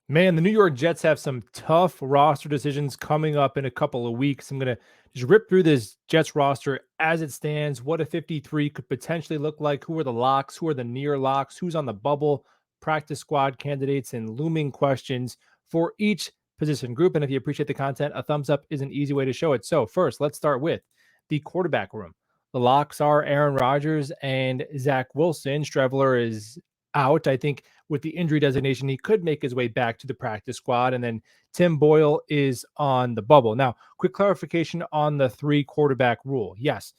Man, the New York Jets have some tough roster decisions coming up in a couple of weeks. I'm going to just rip through this Jets roster as it stands, what a 53 could potentially look like, who are the locks, who are the near locks, who's on the bubble, practice squad candidates, and looming questions for each position group. And if you appreciate the content, a thumbs up is an easy way to show it. So, first, let's start with the quarterback room. The locks are Aaron Rodgers and Zach Wilson. Streveler is out. I think with the injury designation, he could make his way back to the practice squad. And then Tim Boyle is on the bubble. Now, quick clarification on the 3 quarterback rule. Yes,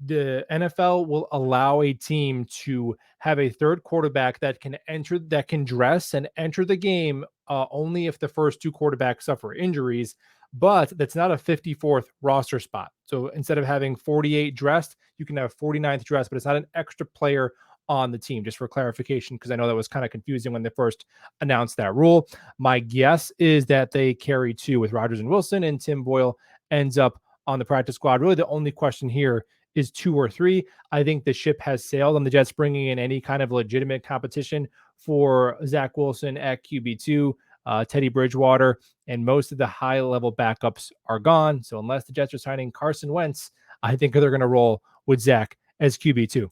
the NFL will allow a team to have a third quarterback that can dress and enter the game only if the first 2 quarterbacks suffer injuries. But that's not a 54th roster spot. So instead of having 48 dressed, you can have 49th dressed, but it's not an extra player on the team, just for clarification, because I know that was kind of confusing when they first announced that rule. My guess is that they carry 2 with Rodgers and Wilson, and Tim Boyle ends up on the practice squad. Really, the only question here is 2 or 3. I think the ship has sailed on the Jets bringing in any kind of legitimate competition for Zach Wilson at QB2. Teddy Bridgewater and most of the high level backups are gone. So unless the Jets are signing Carson Wentz, I think they're going to roll with Zach as QB2.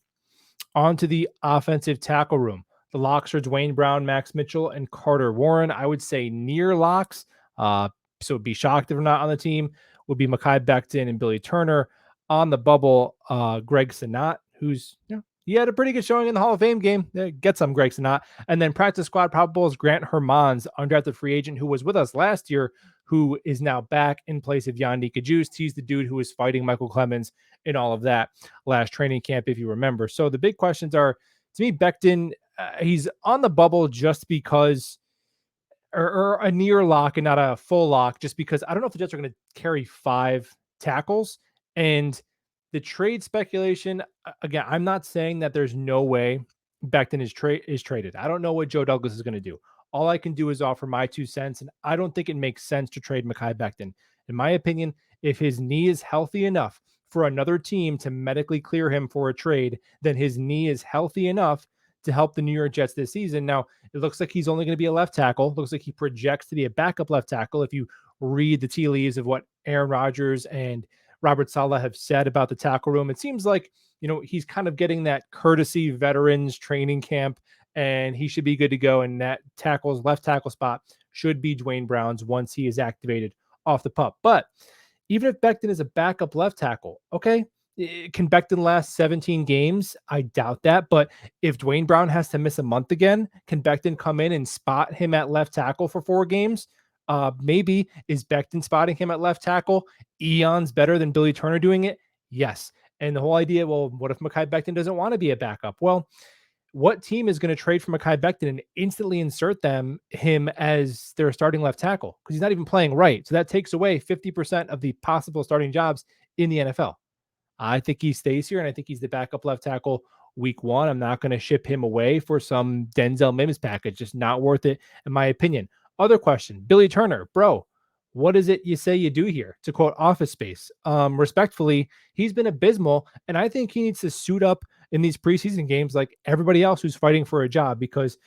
On to the offensive tackle room. The locks are Dwayne Brown, Max Mitchell, and Carter Warren. I would say near locks. So be shocked if they're not on the team. Would be Mekhi Becton and Billy Turner. On the bubble, Greg Senat, who's he had a pretty good showing in the Hall of Fame game. Get some Greg Senat. And then practice squad probables Grant Hermans, undrafted free agent who was with us last year, who is now back in place of Yannick Kajust. He's the dude who was fighting Michael Clemens in all of that last training camp, if you remember. So the big questions are, to me, Becton, he's on the bubble just because, or a near lock and not a full lock, just because I don't know if the Jets are going to carry 5 tackles. And the trade speculation, again, I'm not saying that there's no way Becton is traded. I don't know what Joe Douglas is going to do. All I can do is offer my 2 cents, and I don't think it makes sense to trade Mekhi Becton. In my opinion, if his knee is healthy enough for another team to medically clear him for a trade, then his knee is healthy enough to help the New York Jets this season. Now, it looks like he's only going to be a left tackle. Looks like he projects to be a backup left tackle. If you read the tea leaves of what Aaron Rodgers and Robert Saleh have said about the tackle room, it seems like, he's kind of getting that courtesy veterans training camp, and he should be good to go. And that left tackle spot should be Dwayne Brown's once he is activated off the pup. But even if Becton is a backup left tackle, okay, can Becton last 17 games? I doubt that. But if Dwayne Brown has to miss a month again, can Becton come in and spot him at left tackle for 4 games? Maybe. Is Becton spotting him at left tackle eons better than Billy Turner doing it? Yes. And the whole idea, well, what if Mekhi Becton doesn't want to be a backup? Well, what team is going to trade for Mekhi Becton and instantly insert him as their starting left tackle? Because he's not even playing right. So that takes away 50% of the possible starting jobs in the NFL. I think he stays here, and I think he's the backup left tackle week 1. I'm not going to ship him away for some Denzel Mims package. Just not worth it, in my opinion. Other question, Billy Turner, bro, what is it you say you do here? To quote Office Space, respectfully, he's been abysmal, and I think he needs to suit up in these preseason games like everybody else who's fighting for a job, because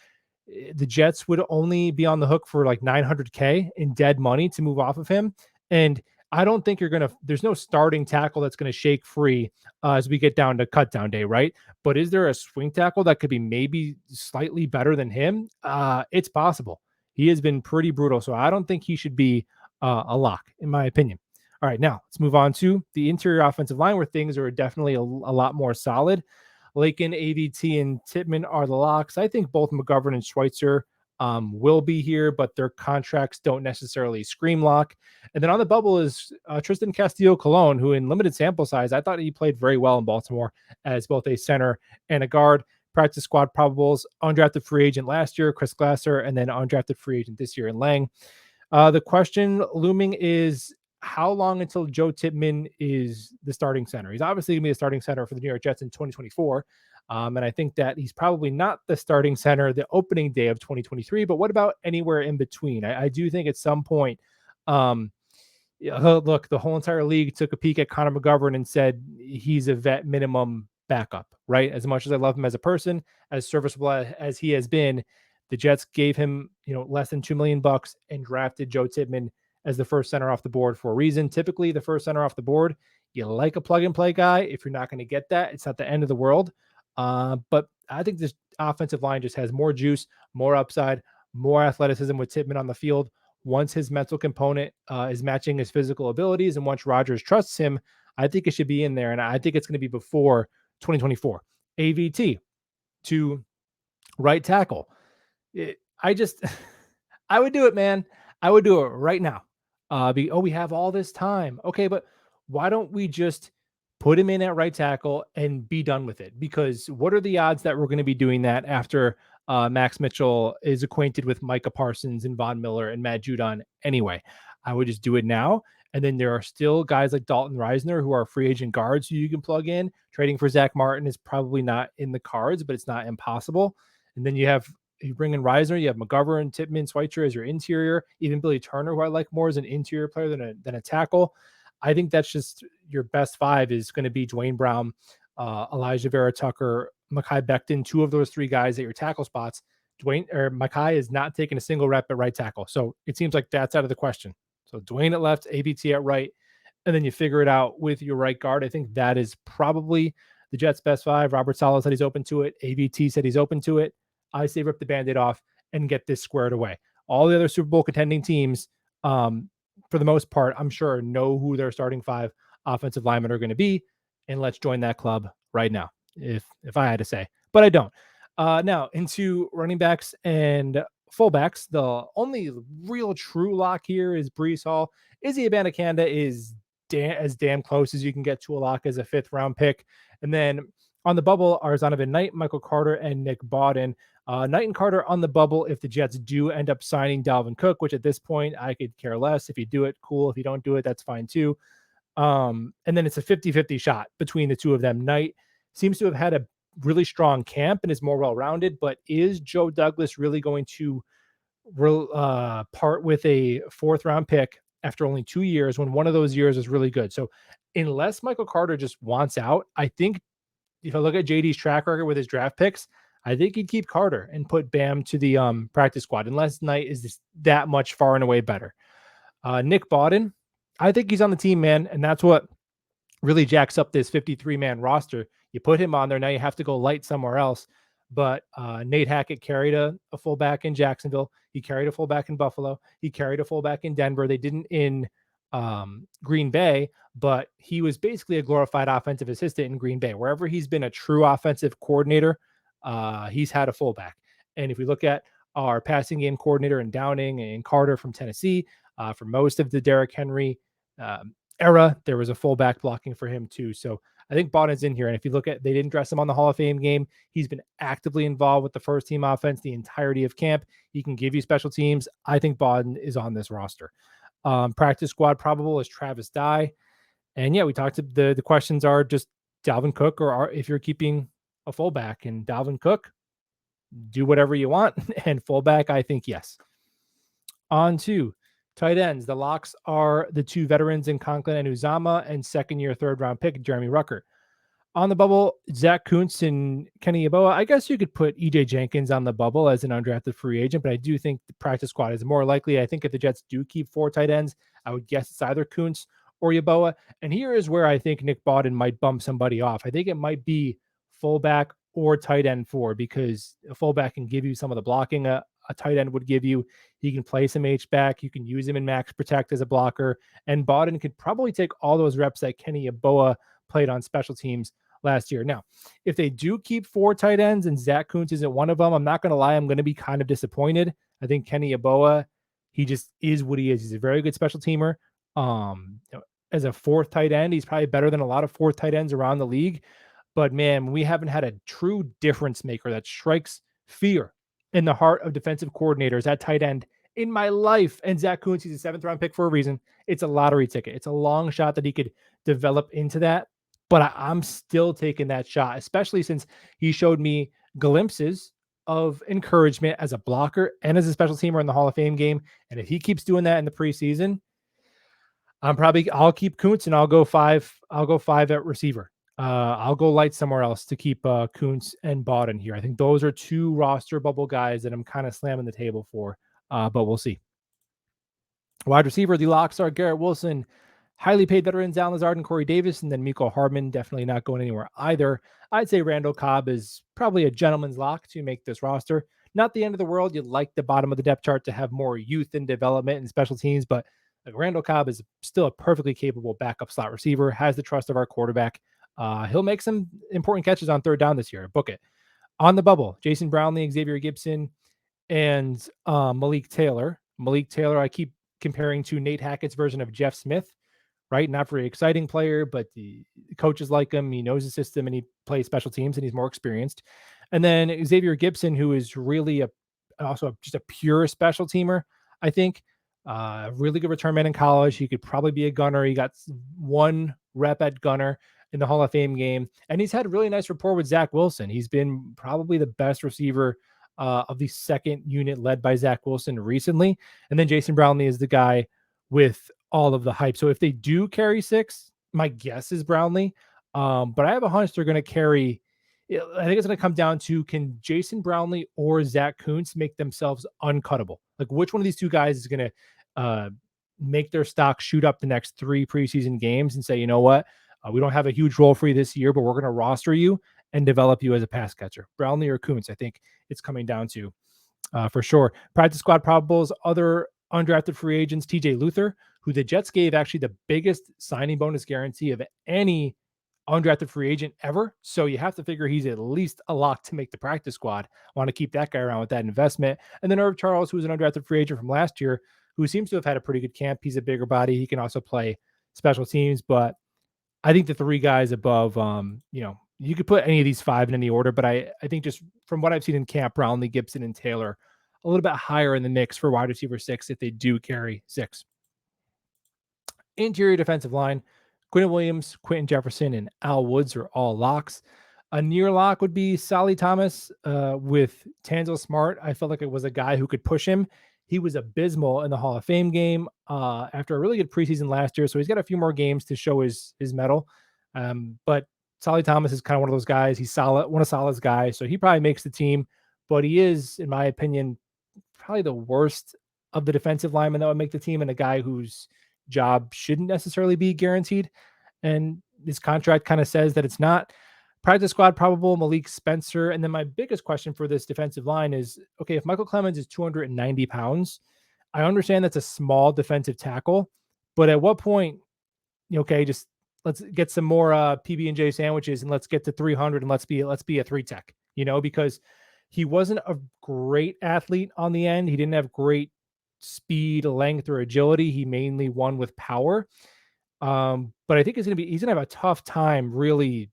the Jets would only be on the hook for like $900K in dead money to move off of him. And I don't think there's no starting tackle that's going to shake free as we get down to cut down day, right? But is there a swing tackle that could be maybe slightly better than him? It's possible. He has been pretty brutal. So I don't think he should be a lock, in my opinion. All right, now let's move on to the interior offensive line, where things are definitely a lot more solid. Lakin, AVT, and Tippmann are the locks. I think both McGovern and Schweitzer will be here, but their contracts don't necessarily scream lock. And then on the bubble is Tristan Castillo-Colon, who in limited sample size, I thought he played very well in Baltimore as both a center and a guard. Practice squad probables, undrafted free agent last year, Chris Glasser, and then undrafted free agent this year in Lang. The question looming is, how long until Joe Tippmann is the starting center? He's obviously going to be a starting center for the New York Jets in 2024. And I think that he's probably not the starting center the opening day of 2023, but what about anywhere in between? I do think at some point, look, the whole entire league took a peek at Connor McGovern and said he's a vet minimum backup, right? As much as I love him as a person, as serviceable as he has been, The Jets gave him, less than $2 million and drafted Joe Tippmann as the first center off the board for a reason. Typically, the first center off the board, you like a plug and play guy. If you're not going to get that, it's not the end of the world. But I think this offensive line just has more juice, more upside, more athleticism with Tippmann on the field. Once his mental component is matching his physical abilities, and once Rodgers trusts him, I think it should be in there. And I think it's going to be before 2024. AVT to right tackle. I just, I would do it, man. I would do it right now. We have all this time. Okay, but why don't we just put him in at right tackle and be done with it? Because what are the odds that we're going to be doing that after Max Mitchell is acquainted with Micah Parsons and Von Miller and Matt Judon anyway? I would just do it now. And then there are still guys like Dalton Reisner who are free agent guards who you can plug in. Trading for Zach Martin is probably not in the cards, but it's not impossible. And then you bring in Reisner, you have McGovern, Tippmann, Schweitzer as your interior, even Billy Turner, who I like more as an interior player than a tackle. I think that's just your best five is going to be Dwayne Brown, Elijah Vera Tucker, Mekhi Becton, two of those three guys at your tackle spots. Mekhi is not taking a single rep at right tackle. So it seems like that's out of the question. So Dwayne at left, ABT at right, and then you figure it out with your right guard. I think that is probably the Jets' best five. Robert Saleh said he's open to it. AVT said he's open to it. I say rip the Band-Aid off and get this squared away. All the other Super Bowl contending teams, for the most part, I'm sure know who their starting five offensive linemen are going to be, and let's join that club right now, if I had to say. But I don't. Now, into running backs and fullbacks. The only real true lock here is Breece Hall. Izzy Abanikanda is as damn close as you can get to a lock as a 5th-round pick. And then on the bubble are Zonovan Knight, Michael Carter, and Nick Bawden. Knight and Carter on the bubble if the Jets do end up signing Dalvin Cook, which at this point I could care less. If you do it, cool. If you don't do it, that's fine too. And then it's a 50-50 shot between the two of them. Knight seems to have had a really strong camp and is more well-rounded, but is Joe Douglas really going to part with a 4th-round pick after only 2 years when one of those years is really good? So unless Michael Carter just wants out, I think if I look at JD's track record with his draft picks, I think he'd keep Carter and put Bam to the practice squad, unless Knight is just that much far and away better. Nick Bawden, I think he's on the team, man, and that's what really jacks up this 53-man roster. You put him on there, now you have to go light somewhere else. But Nate Hackett carried a fullback in Jacksonville. He carried a fullback in Buffalo. He carried a fullback in Denver. They didn't in Green Bay, but he was basically a glorified offensive assistant in Green Bay. Wherever he's been a true offensive coordinator, he's had a fullback. And if we look at our passing game coordinator in Downing and Carter from Tennessee, for most of the Derrick Henry era, there was a fullback blocking for him too. So I think Bawden's in here. And if you look at, they didn't dress him on the Hall of Fame game. He's been actively involved with the first team offense the entirety of camp. He can give you special teams. I think Bawden is on this roster. Practice squad probable is Travis Dye. And yeah, we talked to the questions are just Dalvin Cook, or if you're keeping a fullback, and Dalvin Cook, do whatever you want. And fullback, I think yes. On to tight ends. The locks are the two veterans in Conklin and Uzama, and 2nd-year 3rd-round pick Jeremy Ruckert. On the bubble, Zach Kuntz and Kenny Yeboah. I guess you could put EJ Jenkins on the bubble as an undrafted free agent, but I do think the practice squad is more likely. I think if the Jets do keep 4 tight ends, I would guess it's either Kuntz or Yeboah. And here is where I think Nick Bawden might bump somebody off. I think it might be fullback or tight end 4, because a fullback can give you some of the blocking a tight end would give you. He can play some H-back. You can use him in max protect as a blocker. And Bawden could probably take all those reps that Kenny Yeboah played on special teams last year. Now, if they do keep 4 tight ends and Zach Kuntz isn't one of them, I'm not going to lie, I'm going to be kind of disappointed. I think Kenny Yeboah, he just is what he is. He's a very good special teamer. As a 4th tight end, he's probably better than a lot of 4th tight ends around the league. But man, we haven't had a true difference maker that strikes fear in the heart of defensive coordinators at tight end in my life. And Zach Kuntz, he's a 7th-round pick for a reason. It's a lottery ticket. It's a long shot that he could develop into that. But I'm still taking that shot, especially since he showed me glimpses of encouragement as a blocker and as a special teamer in the Hall of Fame game. And if he keeps doing that in the preseason, I'll keep Kuntz and I'll go 5 at receiver. I'll go light somewhere else to keep Kuntz and Bawden here. I think those are two roster bubble guys that I'm kind of slamming the table for, but we'll see. Wide receiver, the locks are Garrett Wilson, highly paid veterans Alan Lazard and Corey Davis, and then Miko Hardman definitely not going anywhere either. I'd say Randall Cobb is probably a gentleman's lock to make this roster. Not the end of the world. You'd like the bottom of the depth chart to have more youth and development and special teams, but like Randall Cobb is still a perfectly capable backup slot receiver, has the trust of our quarterback. He'll make some important catches on third down this year. Book it. On the bubble, Jason Brownlee, Xavier Gibson, and Malik Taylor. Malik Taylor, I keep comparing to Nate Hackett's version of Jeff Smith, right? Not very exciting player, but the coaches like him. He knows the system and he plays special teams and he's more experienced. And then Xavier Gibson, who is really also just a pure special teamer, I think. Really good return man in college. He could probably be a gunner. He got one rep at gunner in the Hall of Fame game, and he's had really nice rapport with Zach Wilson. He's been probably the best receiver of the second unit led by Zach Wilson recently. And then Jason Brownlee is the guy with all of the hype. So if they do carry six, my guess is Brownlee. But I have a hunch they're going to carry. I think it's going to come down to, can Jason Brownlee or Zach Kuntz make themselves uncuttable? Like, which one of these two guys is going to make their stock shoot up the next three preseason games and say, you know what, we don't have a huge role for you this year, but we're going to roster you and develop you as a pass catcher. Brownlee or Kuntz, I think it's coming down to for sure. Practice squad probables, other undrafted free agents, TJ Luther, who the Jets gave actually the biggest signing bonus guarantee of any undrafted free agent ever. So you have to figure he's at least a lock to make the practice squad. Want to keep that guy around with that investment. And then Irv Charles, who's an undrafted free agent from last year, who seems to have had a pretty good camp. He's a bigger body. He can also play special teams, but I think the three guys above, you could put any of these five in any order, but I think just from what I've seen in camp, Brownlee, Gibson, and Taylor, a little bit higher in the mix for wide receiver six if they do carry six. Interior defensive line, Quinn Williams, Quentin Jefferson, and Al Woods are all locks. A near lock would be Solly Thomas with Tanzel Smart. I felt like it was a guy who could push him. He was abysmal in the Hall of Fame game after a really good preseason last year, so he's got a few more games to show his mettle. But Solly Thomas is kind of one of those guys. He's solid, one of Saleh's guys, so he probably makes the team. But he is, in my opinion, probably the worst of the defensive linemen that would make the team, and a guy whose job shouldn't necessarily be guaranteed. And his contract kind of says that it's not. Practice squad probable, Malik Spencer. And then my biggest question for this defensive line is, okay, if Michael Clemens is 290 pounds, I understand that's a small defensive tackle, but at what point, okay, just let's get some more PB&J sandwiches and let's get to 300 and let's be a three tech, because he wasn't a great athlete on the end. He didn't have great speed, length, or agility. He mainly won with power. But I think he's gonna have a tough time really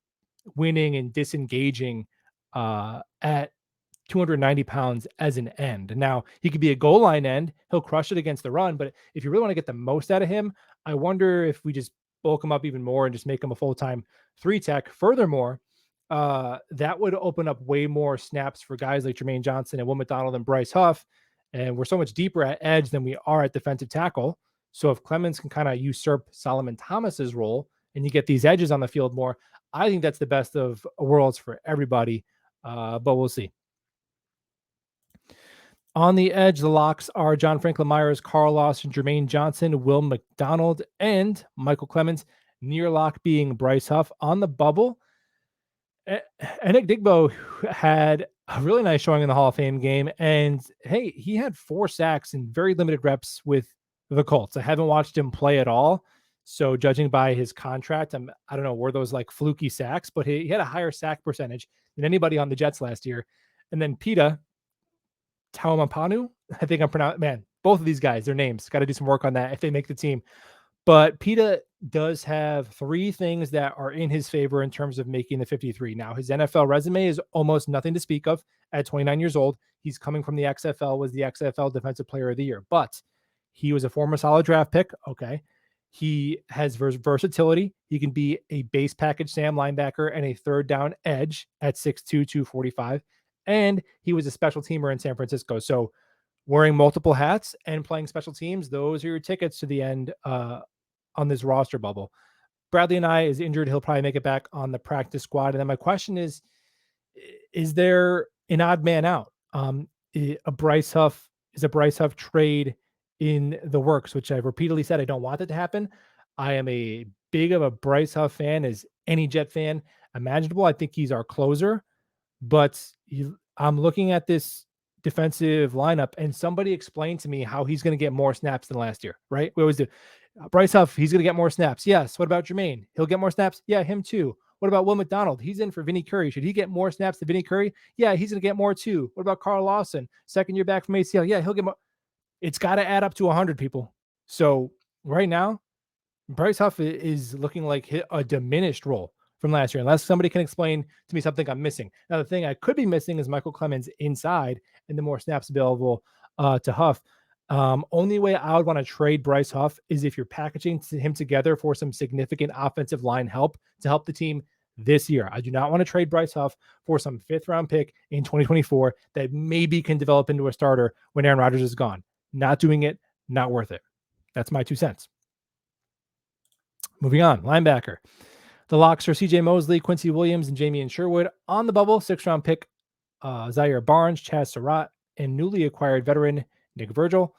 winning and disengaging at 290 pounds as an end. Now, he could be a goal line end. He'll crush it against the run. But if you really want to get the most out of him, I wonder if we just bulk him up even more and just make him a full-time three tech. Furthermore, that would open up way more snaps for guys like Jermaine Johnson and Will McDonald and Bryce Huff. And we're so much deeper at edge than we are at defensive tackle. So if Clemens can kind of usurp Solomon Thomas's role and you get these edges on the field more, I think that's the best of worlds for everybody. But we'll see. On the edge, the locks are John Franklin Myers, Carl Lawson, Jermaine Johnson, Will McDonald, and Michael Clemens. Near lock being Bryce Huff. On the bubble, Nick Digbo had a really nice showing in the Hall of Fame game. And hey, he had 4 sacks in very limited reps with the Colts. I haven't watched him play at all. So judging by his contract, I don't know, were those like fluky sacks, but he had a higher sack percentage than anybody on the Jets last year. And then Pita Taumapanu, I think I'm pronouncing, man, both of these guys, their names, got to do some work on that if they make the team. But Pita does have 3 things that are in his favor in terms of making the 53. Now, his NFL resume is almost nothing to speak of at 29 years old. He's coming from the XFL, was the XFL Defensive Player of the Year, but he was a former solid draft pick. Okay. He has versatility. He can be a base package Sam linebacker and a third down edge at 6'2", 245. And he was a special teamer in San Francisco. So wearing multiple hats and playing special teams, those are your tickets to the end on this roster bubble. Bradley and I is injured. He'll probably make it back on the practice squad. And then my question is there an odd man out? A Bryce Huff is a Bryce Huff trade in the works, which I've repeatedly said I don't want that to happen. I am a big of a Bryce Huff fan as any Jet fan imaginable. I think he's our closer, but I'm looking at this defensive lineup, and somebody explained to me how he's going to get more snaps than last year, right? We always do. Bryce Huff, he's going to get more snaps. Yes. What about Jermaine? He'll get more snaps. Yeah, him too. What about Will McDonald? He's in for Vinny Curry. Should he get more snaps than Vinny Curry? Yeah, he's going to get more too. What about Carl Lawson? Second year back from ACL. Yeah, he'll get more. It's got to add up to 100 people. So right now, Bryce Huff is looking like a diminished role from last year, unless somebody can explain to me something I'm missing. Now, the thing I could be missing is Michael Clemens inside and the more snaps available to Huff. Only way I would want to trade Bryce Huff is if you're packaging him together for some significant offensive line help to help the team this year. I do not want to trade Bryce Huff for some fifth round pick in 2024 that maybe can develop into a starter when Aaron Rodgers is gone. Not doing it, not worth it. That's my 2 cents. Moving on, linebacker. The locks are CJ Mosley, Quincy Williams, and Jamie Sherwood. On the bubble, 6th-round pick Zaire Barnes, Chaz Surratt, and newly acquired veteran Nick Virgil.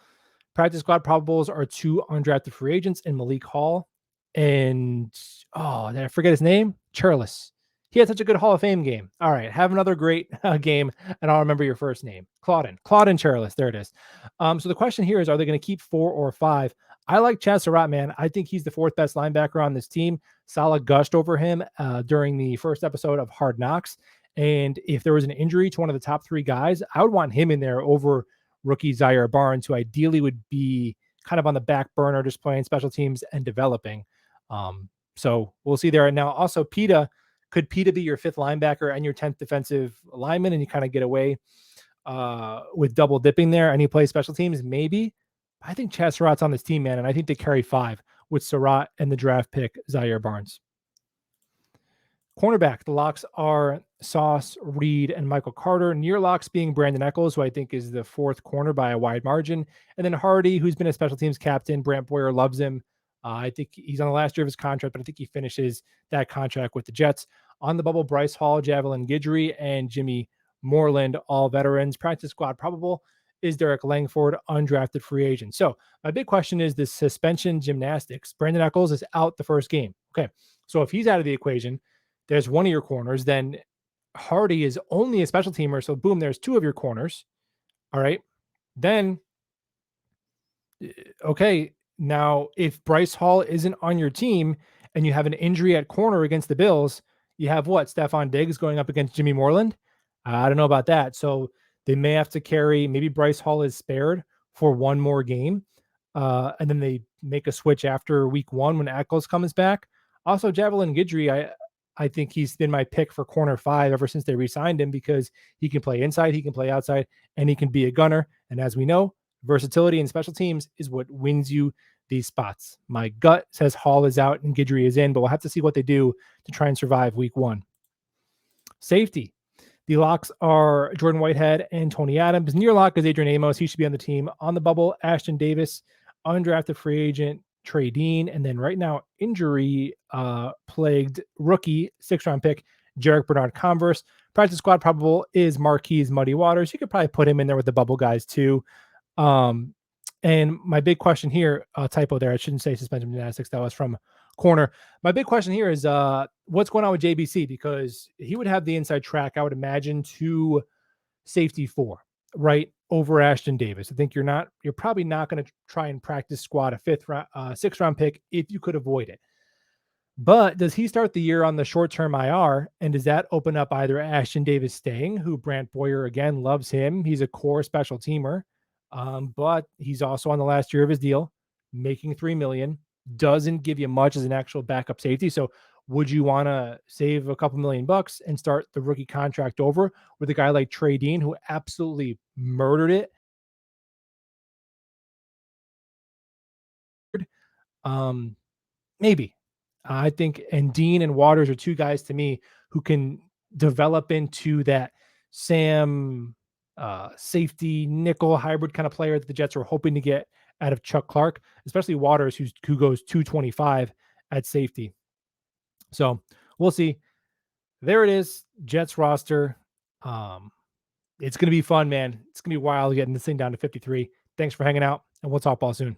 Practice squad probables are 2 undrafted free agents in Malik Hall and, did I forget his name? Churlis. He had such a good Hall of Fame game. All right, have another great game, and I'll remember your first name. Claudin Churlis. There it is. So the question here is, are they going to keep 4 or 5? I like Chaz Surratt, man. I think he's the 4th best linebacker on this team. Salah gushed over him during the first episode of Hard Knocks. And if there was an injury to one of the top 3 guys, I would want him in there over rookie Zaire Barnes, who ideally would be kind of on the back burner, just playing special teams and developing. So we'll see there. And now also could Pita be your 5th linebacker and your 10th defensive lineman, and you kind of get away with double dipping there, and he plays special teams? Maybe. I think Chaz Surratt's on this team, man, and I think they carry 5 with Surratt and the draft pick Zaire Barnes. Cornerback, the locks are Sauce, Reed, and Michael Carter. Near locks being Brandon Eccles, who I think is the 4th corner by a wide margin. And then Hardy, who's been a special teams captain. Brant Boyer loves him. I think he's on the last year of his contract, but I think he finishes that contract with the Jets. On the bubble, Bryce Hall, Javelin Guidry, and Jimmy Moreland, all veterans. Practice squad probable is Derek Langford, undrafted free agent. So my big question is this suspension gymnastics. Brandon Eccles is out the first game. Okay, so if he's out of the equation, there's one of your corners. Then Hardy is only a special teamer. So boom, there's 2 of your corners. All right. Then, okay, now if Bryce Hall isn't on your team and you have an injury at corner against the Bills, you have what? Stephon Diggs going up against Jimmy Moreland? I don't know about that. So they may have to carry, maybe Bryce Hall is spared for one more game. And then they make a switch after week 1 when Eccles comes back. Also, Javelin Guidry, I think he's been my pick for corner 5 ever since they re-signed him, because he can play inside, he can play outside, and he can be a gunner. And as we know, versatility in special teams is what wins you these spots. My gut says Hall is out and Guidry is in, but we'll have to see what they do to try and survive week 1. Safety. The locks are Jordan Whitehead and Tony Adams. Near lock is Adrian Amos. He should be on the team. On the bubble, Ashton Davis, undrafted free agent Trey Dean, and then right now injury plagued rookie 6th-round pick Jarek Bernard Converse. Practice squad probable is Marquise Muddy Waters. You could probably put him in there with the bubble guys too. And my big question here, typo there, I shouldn't say suspension gymnastics. That was from corner. My big question here is what's going on with JBC, because he would have the inside track, I would imagine, to safety 4, right, over Ashton Davis. I think you're probably not going to try and practice squad a 6th-round pick if you could avoid it. But does he start the year on the short-term IR, and does that open up either Ashton Davis staying, who Brant Boyer, again, loves him. He's a core special teamer, but he's also on the last year of his deal, making $3 million, doesn't give you much as an actual backup safety. So would you want to save a couple $1,000,000 and start the rookie contract over with a guy like Trey Dean, who absolutely murdered it? Maybe. I think, and Dean and Waters are 2 guys to me who can develop into that Sam safety nickel hybrid kind of player that the Jets are hoping to get out of Chuck Clark, especially Waters, who goes 225 at safety. So we'll see. There it is, Jets roster. Um, it's gonna be fun, man. It's gonna be wild getting this thing down to 53. Thanks for hanging out, and we'll talk ball soon.